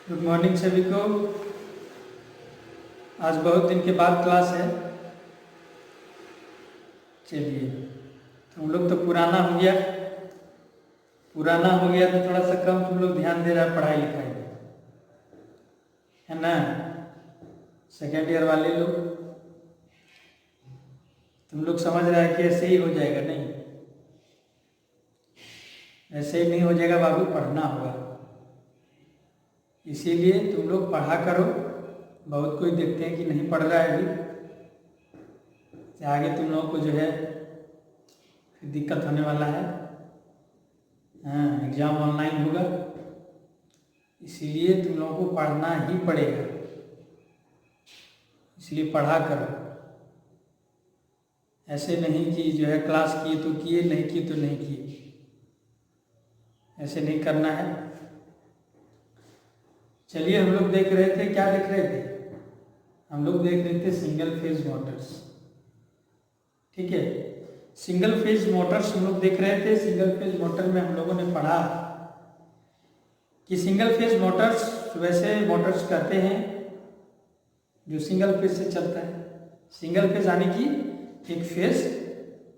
Good morning सभी को। आज बहुत दिन के बाद क्लास है। चलिए, तो हम लोग तो पुराना हो गया तो थोड़ा सा कम तुम लोग ध्यान दे रहा है पढ़ाई लिखाई में, है ना। सेकेंड ईयर वाले लोग तुम लोग समझ रहा है कि ऐसे ही हो जाएगा, नहीं ऐसे ही नहीं हो जाएगा बाबू, पढ़ना होगा। इसीलिए तुम लोग पढ़ा करो। बहुत कोई देखते हैं कि नहीं पढ़ रहा है अभी, आगे तुम लोगों को जो है फिर दिक्कत होने वाला है। हाँ, एग्ज़ाम ऑनलाइन होगा, इसीलिए तुम लोगों को पढ़ना ही पड़ेगा। इसलिए पढ़ा करो, ऐसे नहीं कि जो है क्लास किए तो किए, नहीं किए तो नहीं किए, ऐसे नहीं करना है। चलिए, हम लोग देख रहे थे, क्या देख रहे थे? हम लोग देख रहे थे सिंगल फेज मोटर्स। ठीक है, सिंगल फेज मोटर्स हम लोग देख रहे थे। सिंगल फेज मोटर में हम लोगों ने पढ़ा कि सिंगल फेज मोटर्स वैसे मोटर्स कहते हैं जो सिंगल फेज से चलता है। सिंगल फेज यानी कि एक फेज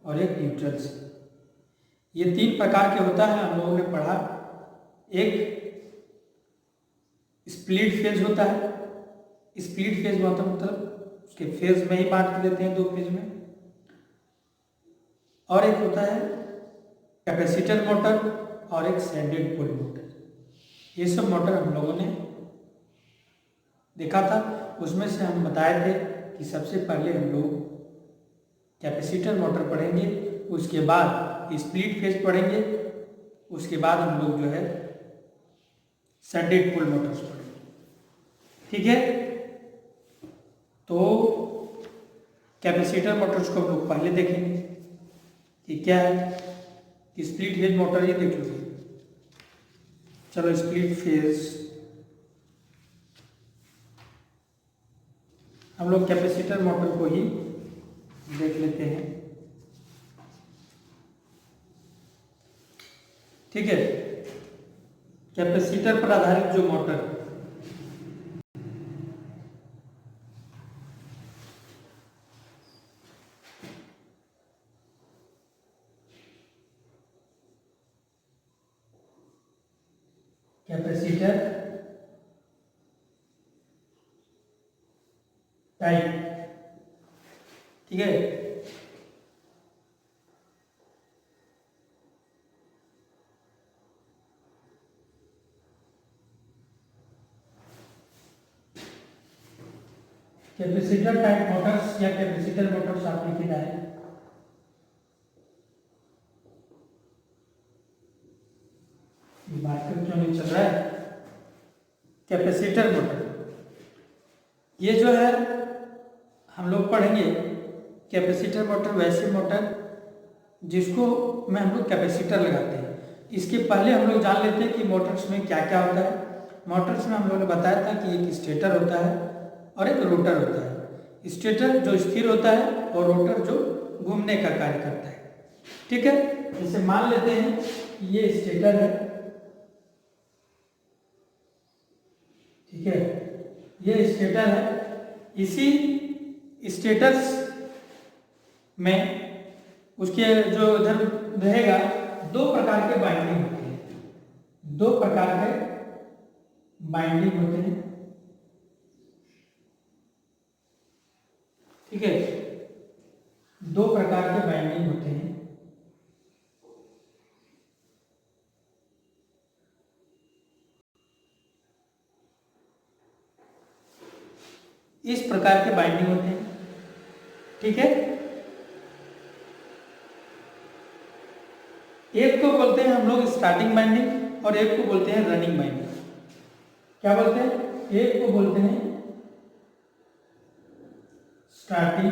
और एक न्यूट्रल से। ये तीन प्रकार के होता है, हम लोगों ने पढ़ा। एक स्प्लिट फेज होता है। स्प्लिट फेज मतलब उसके फेज में ही बांट देते हैं, दो फेज में। और एक होता है कैपेसिटर मोटर और एक सैंडेड पोल मोटर। ये सब मोटर हम लोगों ने देखा था। उसमें से हम बताए थे कि सबसे पहले हम लोग कैपेसिटर मोटर पढ़ेंगे, उसके बाद स्प्लिट फेज पढ़ेंगे, उसके बाद हम लोग जो है सैंडेड पोल मोटर्स पढ़ेंगे। ठीक है, तो कैपेसिटर मोटर्स को हम लोग पहले देखेंगे कि क्या है। कि स्प्लिट फेज मोटर ये देख लो। चलो, स्प्लिट फेज हम लोग कैपेसिटर मोटर को ही देख लेते हैं। ठीक है, कैपेसिटर पर आधारित जो मोटर, कैपेसिटर टाइप, ठीक है। कैपेसिटर टाइप मोटर्स या कैपेसिटर मोटर्स आप लिखे जाए। मार्कर क्यों नहीं चल रहा है? कैपेसिटर मोटर ये जो है हम लोग पढ़ेंगे। कैपेसिटर मोटर वैसे मोटर जिसको में हम लोग कैपेसिटर लगाते हैं। इसके पहले हम लोग जान लेते हैं कि मोटर्स में क्या क्या होता है। मोटर्स में हम लोगों ने बताया था कि एक स्टेटर होता है और एक रोटर होता है। स्टेटर जो स्थिर होता है और रोटर जो घूमने का कार्य करता है। ठीक है, जैसे मान लेते हैं कि ये स्टेटर है। ठीक है, ये स्टेटर है। इसी स्टेटस में उसके जो इधर रहेगा, दो प्रकार के बाइंडिंग होते हैं। दो प्रकार के बाइंडिंग होते हैं। ठीक है, दो प्रकार के बाइंडिंग होते हैं। इस प्रकार के बाइंडिंग होते हैं। ठीक है, एक को बोलते हैं हम लोग स्टार्टिंग बाइंडिंग और एक को बोलते हैं रनिंग बाइंडिंग। क्या बोलते हैं? एक को बोलते हैं स्टार्टिंग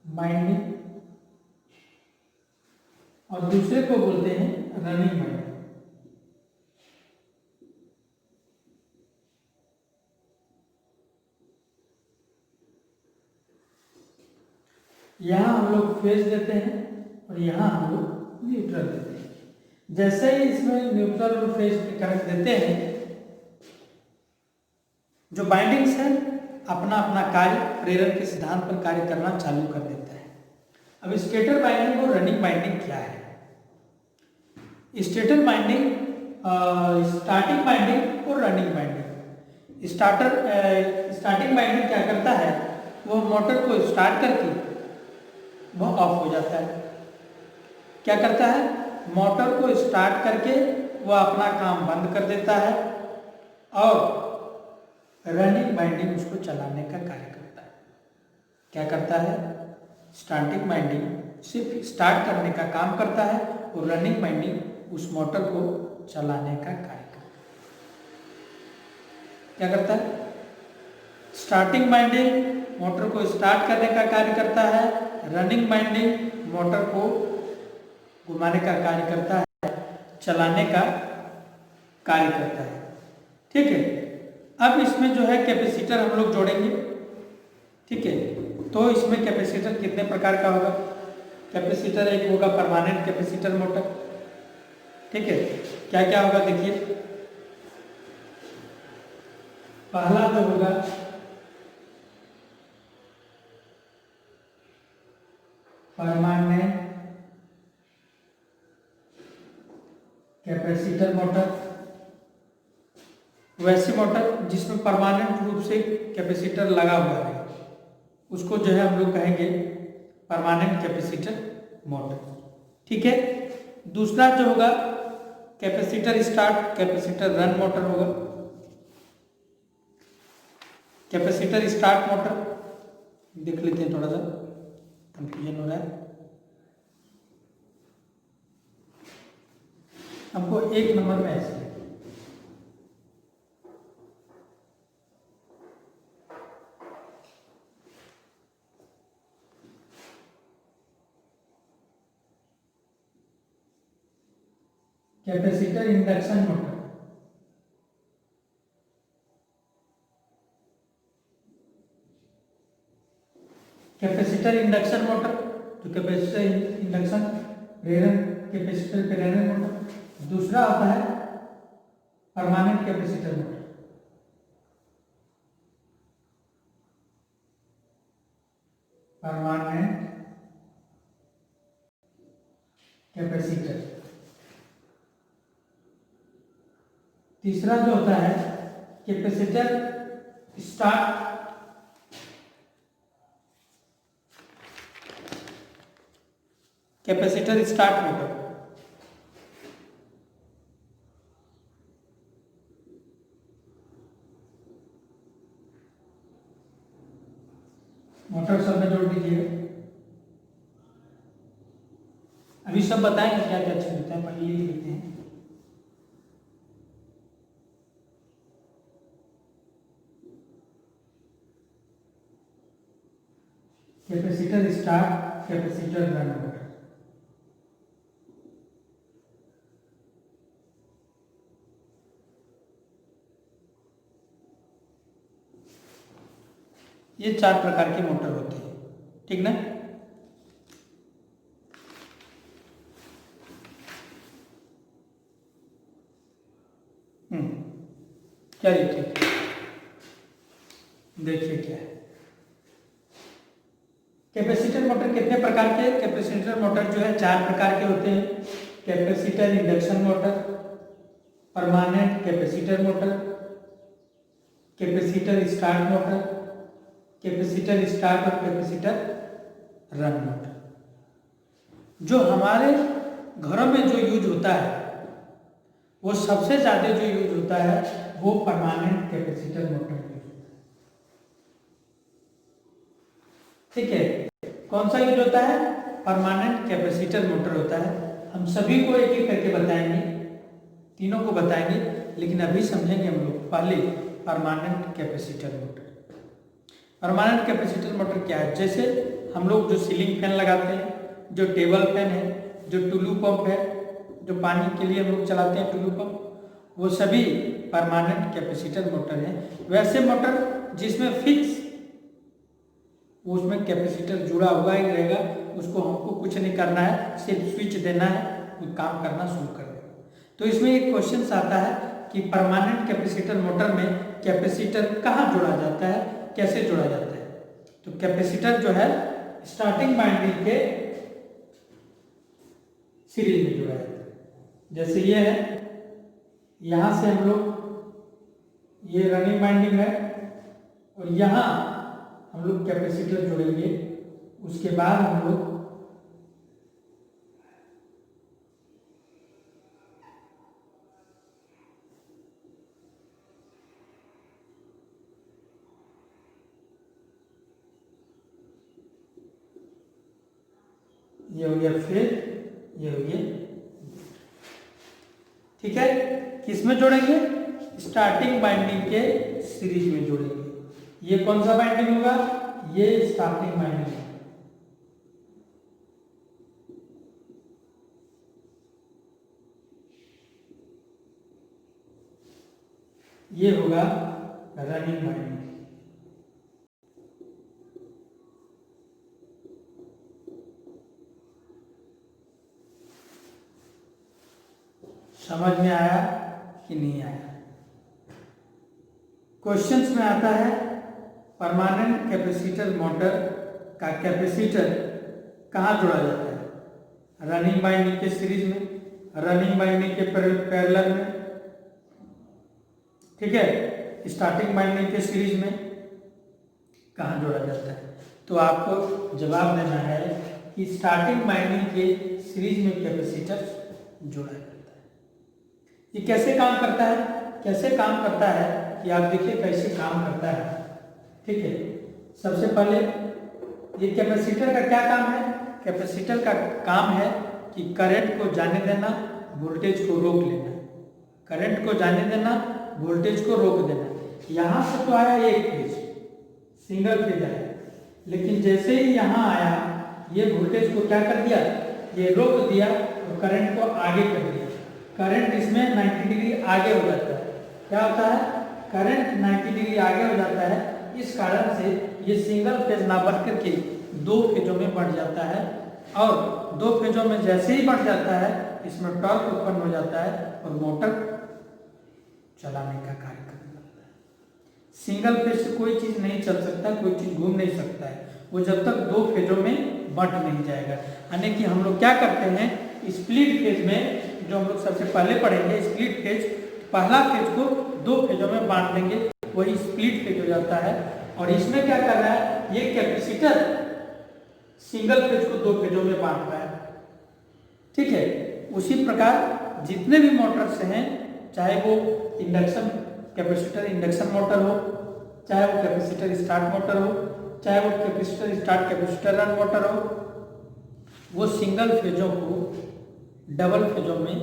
बाइंडिंग और दूसरे को बोलते हैं रनिंग बाइंडिंग। यहां हम लोग फेज देते हैं और यहां हम लोग न्यूट्रल देते हैं। जैसे ही इसमें न्यूट्रल और फेज कनेक्ट देते हैं जो बाइंडिंग्स है अपना अपना कार्य प्रेरण के सिद्धांत पर कार्य करना चालू कर देता है। अब स्टेटर बाइंडिंग और रनिंग बाइंडिंग क्या है? स्टेटर बाइंडिंग, स्टार्टिंग बाइंडिंग और रनिंग बाइंडिंग। स्टार्टिंग बाइंडिंग क्या करता है, वो मोटर को स्टार्ट करके वो ऑफ हो जाता है। क्या करता है, मोटर को स्टार्ट करके वो अपना काम बंद कर देता है और रनिंग बाइंडिंग उसको चलाने का कार्य करता है। क्या करता है, स्टार्टिंग बाइंडिंग सिर्फ स्टार्ट करने का काम करता है और रनिंग बाइंडिंग उस मोटर को चलाने का कार्य करता है। क्या करता है, स्टार्टिंग बाइंडिंग मोटर को स्टार्ट करने का कार्य करता है, रनिंग बाइंडिंग मोटर को घुमाने का कार्य करता है, चलाने का कार्य करता है। ठीक है, अब इसमें जो है कैपेसिटर हम लोग जोड़ेंगे। ठीक है, तो इसमें कैपेसिटर कितने प्रकार का होगा? कैपेसिटर एक होगा परमानेंट कैपेसिटर मोटर। ठीक है, क्या क्या होगा देखिए, पहला जो होगा परमानेंट कैपेसिटर मोटर, वैसी मोटर जिसमें परमानेंट रूप से कैपेसिटर लगा हुआ है उसको जो है हम लोग कहेंगे परमानेंट कैपेसिटर मोटर। ठीक है, दूसरा जो होगा capacitor start capacitor run motor होगा। कैपेसिटर स्टार्ट मोटर देख लेते हैं, थोड़ा सा कंफ्यूजन हो रहा है हमको। एक नंबर में ऐसे capacitor induction motor, capacitor induction motor तो कैपेसिटर इंडक्शन प्रेरण कैपेसिटर प्रेरण मोटर। दूसरा होता है permanent capacitor motor. Permanent capacitor. तीसरा जो होता है capacitor start capacitor start motor. Motor सब में जोड़ दीजिए। अभी सब बताएंगे क्या क्या चीज होता है, पहले लिख लेते हैं। Capacitor start capacitor run motor. ये 4 प्रकार के मोटर होते हैं। ठीक ना, चलिए ठीक है, देखिए क्या है कैपेसिटर मोटर कितने प्रकार के। कैपेसिटर मोटर जो है 4 प्रकार के होते हैं। Capacitor induction motor, permanent capacitor motor, capacitor start motor, capacitor start और कैपेसिटर रन मोटर। जो हमारे घरों में जो यूज होता है वो सबसे ज्यादा जो यूज होता है वो परमानेंट कैपेसिटर मोटर यूज होता है। ठीक है, कौन सा यूज होता है? परमानेंट कैपेसिटर मोटर होता है। हम सभी को एक एक करके बताएंगे, तीनों को बताएंगे, लेकिन अभी समझेंगे हम लोग पहले permanent capacitor motor. Permanent capacitor motor क्या है? जैसे हम लोग जो सीलिंग फैन लगाते हैं, जो टेबल फैन है, जो टुल्लू पंप है, जो पानी के लिए हम लोग चलाते हैं टुल्लू पंप, वो सभी परमानेंट कैपेसिटर मोटर है। वैसे मोटर जिसमें फिक्स उसमें कैपेसिटर जुड़ा हुआ ही रहेगा, उसको हमको कुछ नहीं करना है, सिर्फ स्विच देना है, वो काम करना शुरू कर देगा। तो इसमें एक क्वेश्चन आता है कि परमानेंट कैपेसिटर मोटर में कैपेसिटर कहाँ जोड़ा जाता है, कैसे जोड़ा जाता है। तो कैपेसिटर जो है स्टार्टिंग वाइंडिंग के सीरीज में जोड़ा जाता है। जैसे ये है, यहाँ से हम लोग, ये रनिंग वाइंडिंग है और यहाँ हम लोग कैपेसिटर जोड़ेंगे। उसके बाद हम लोग ये हो गया, फिर ये हो गया, ठीक है। किस में जोड़ेंगे, स्टार्टिंग बाइंडिंग के सीरीज में जोड़ेंगे। ये कौन सा बाइंडिंग होगा, ये स्टार्टिंग बाइंडिंग, ये होगा रनिंग बाइंडिंग। समझ में आया कि नहीं आया। क्वेश्चंस में आता है परमानेंट कैपेसिटर मोटर का कैपेसिटर कहाँ जोड़ा जाता है, रनिंग बाइंडिंग के सीरीज में, रनिंग बाइंडिंग के पैरेलल में, ठीक है, स्टार्टिंग बाइंडिंग के सीरीज में कहाँ जोड़ा जाता है। तो आपको जवाब देना है कि स्टार्टिंग बाइंडिंग के सीरीज में कैपेसिटर जोड़ा जाता है। ये कैसे काम करता है, कैसे काम करता है कि आप देखिए कैसे काम करता है, ठीक है। सबसे पहले ये कैपेसिटर का क्या काम है, कैपेसिटर का काम है कि करंट को जाने देना, वोल्टेज को रोक लेना, करंट को जाने देना, वोल्टेज को रोक देना। यहाँ से तो आया एक फेज, सिंगल फेज आया, लेकिन जैसे ही यहाँ आया ये वोल्टेज को क्या कर दिया, ये रोक दिया और करंट को आगे कर दिया। करंट इसमें 90 डिग्री आगे हो जाता है। क्या होता है, करंट 90 डिग्री आगे हो जाता है। इस कारण से ये सिंगल फेज ना बढ़ करके दो फेजों में बढ़ जाता है, और दो फेजों में जैसे ही बढ़ जाता है इसमें टॉर्क उत्पन्न हो जाता है और मोटर चलाने का कार्य करने लगता है। सिंगल फेज से कोई चीज नहीं चल सकता, कोई चीज घूम नहीं सकता है, वो जब तक दो फेजों में बंट नहीं जाएगा। यानी कि हम लोग क्या करते हैं, स्प्लिट फेज में जो हम लोग सबसे पहले पढ़ेंगे, स्प्लिट फेज, पहला फेज को दो फेजों में बांट देंगे, वही स्प्लिट फेज हो जाता है। और इसमें क्या कर रहा है, ये कैपेसिटर सिंगल फेज को दो फेजों में बांट रहा है, ठीक है। उसी प्रकार जितने भी मोटर्स हैं, चाहे वो इंडक्शन कैपेसिटर इंडक्शन मोटर हो, चाहे वो कैपेसिटर स्टार्ट मोटर हो, चाहे वो capacitor start capacitor run motor हो, वो सिंगल फेजों को डबल फेजों में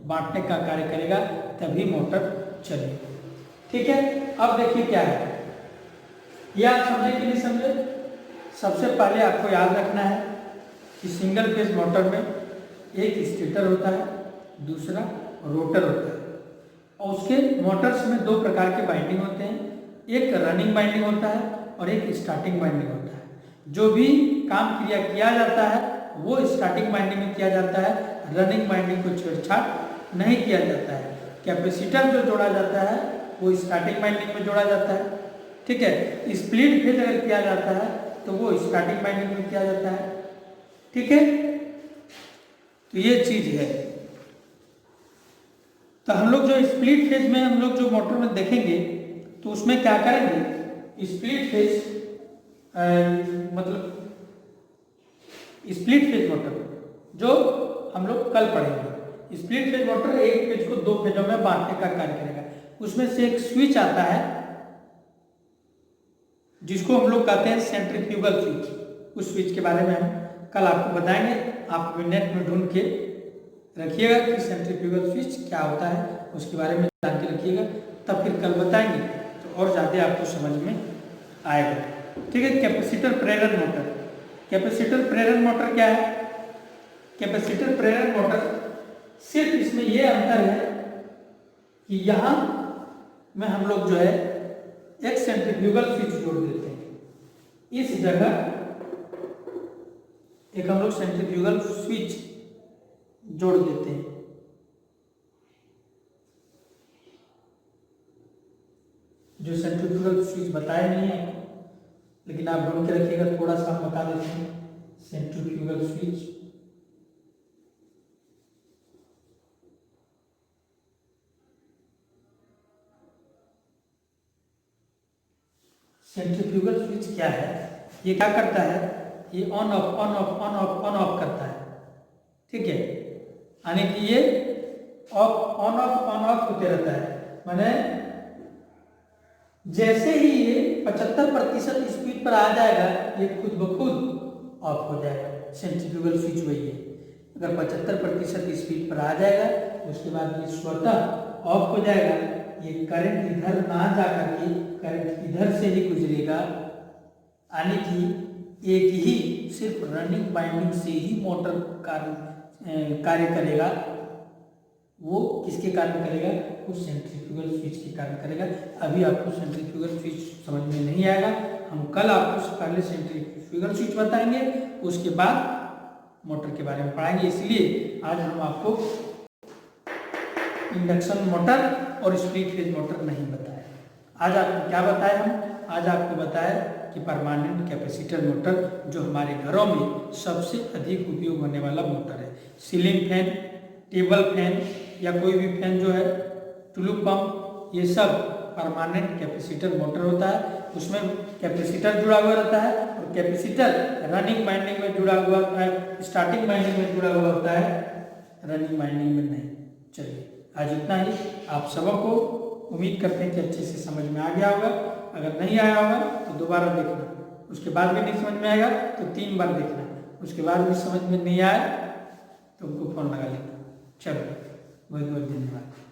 बांटने का कार्य करेगा, तभी मोटर चलेगी, ठीक है। अब देखिए क्या है, ये आप समझे कि नहीं समझे। सबसे पहले आपको याद रखना है कि सिंगल फेज मोटर में एक स्टेटर होता है, दूसरा रोटर होता है, और उसके मोटर्स में दो प्रकार के बाइंडिंग होते हैं, एक रनिंग बाइंडिंग होता है और एक स्टार्टिंग बाइंडिंग होता है। जो भी काम क्रिया किया जाता है वो स्टार्टिंग बाइंडिंग में किया जाता है, रनिंग बाइंडिंग को छेड़छाड़ नहीं किया जाता है। कैपेसिटर जो जोड़ा जाता है वो स्टार्टिंग बाइंडिंग में जोड़ा जाता है, ठीक है। स्प्लिट फेज अगर किया जाता है तो वो स्टार्टिंग बाइंडिंग में किया जाता है, ठीक है। तो ये चीज है। तो हम लोग जो स्प्लिट फेज में हम लोग जो मोटर में देखेंगे तो उसमें क्या करेंगे, स्प्लिट फेज मतलब स्प्लिट फेज मोटर जो हम लोग कल पढ़ेंगे। स्प्लिट फेज मोटर एक फेज को दो फेजों में बांटने का कार्य करेगा। उसमें से एक स्विच आता है जिसको हम लोग कहते हैं सेंट्रीफ्यूगल स्विच। उस स्विच के बारे में हम कल आपको बताएंगे, आप नेट में ढूंढ के रखिएगा कि सेंट्रीफ्यूगल स्विच क्या होता है, उसके बारे में जान के रखिएगा, तब फिर कल बताएंगे तो और ज़्यादा आपको समझ में आएगा, ठीक है। कैपेसिटर प्रेरण मोटर, कैपेसिटर प्रेरण मोटर क्या है, कैपेसिटर प्रेरण मोटर सिर्फ इसमें यह अंतर है कि यहाँ में हम लोग जो है एक सेंट्रीफ्यूगल स्विच जोड़ देते हैं, इस जगह एक हम लोग सेंट्रीफ्यूगल स्विच जोड़ देते हैं। जो सेंट्रीफ्यूगल स्विच बताया नहीं है, लेकिन आप ढूंढ के रखिएगा, थोड़ा सा हम बता देते हैं। सेंट्रीफ्यूगल स्विच, सेंट्रीफ्यूगल स्विच क्या है? ये क्या करता है? ये on off on off on off on off करता है, ठीक है। यानी कि ये ऑन ऑफ होते रहता है। माने जैसे ही ये 75% स्पीड पर आ जाएगा, ये खुद ब खुद ऑफ हो जाएगा। सेंट्रीफ्यूगल स्विच वही है। अगर 75% स्पीड पर आ जाएगा, उसके बाद ये स्वतः ऑफ हो जाएगा। ये करंट इधर ना जा करके करंट इधर से ही गुजरेगा, यानी कि एक ही सिर्फ रनिंग बाइंडिंग से ही मोटर कार्य करेगा। वो किसके कारण करेगा? वो सेंट्रीफ्यूगल स्विच के कारण करेगा। अभी आपको सेंट्रीफ्यूगल स्विच समझ में नहीं आएगा, हम कल आपको पहले सेंट्रीफ्यूगल स्विच बताएंगे, उसके बाद मोटर के बारे में पढ़ाएंगे। इसलिए आज हम आपको इंडक्शन मोटर और स्प्लिट फेज मोटर नहीं बताए। आज आपको क्या बताया? हम आज आपको बताया कि परमानेंट कैपेसिटर मोटर, जो हमारे घरों में सबसे अधिक उपयोग होने वाला मोटर है। सीलिंग फैन, टेबल फैन या कोई भी फैन जो है, टुलू पंप, ये सब परमानेंट कैपेसिटर मोटर होता है। उसमें कैपेसिटर जुड़ा हुआ रहता है और कैपेसिटर रनिंग वाइंडिंग में जुड़ा हुआ होता है, स्टार्टिंग वाइंडिंग में जुड़ा हुआ होता है, रनिंग वाइंडिंग में नहीं। चलिए आज इतना ही। आप सबको उम्मीद करते हैं कि अच्छे से समझ में आ गया होगा। अगर नहीं आया होगा तो दोबारा देखना, उसके बाद भी नहीं समझ में आएगा तो 3 बार देखना, उसके बाद भी समझ में नहीं आया तो उनको फ़ोन लगा लेना। चलो बहुत बहुत धन्यवाद।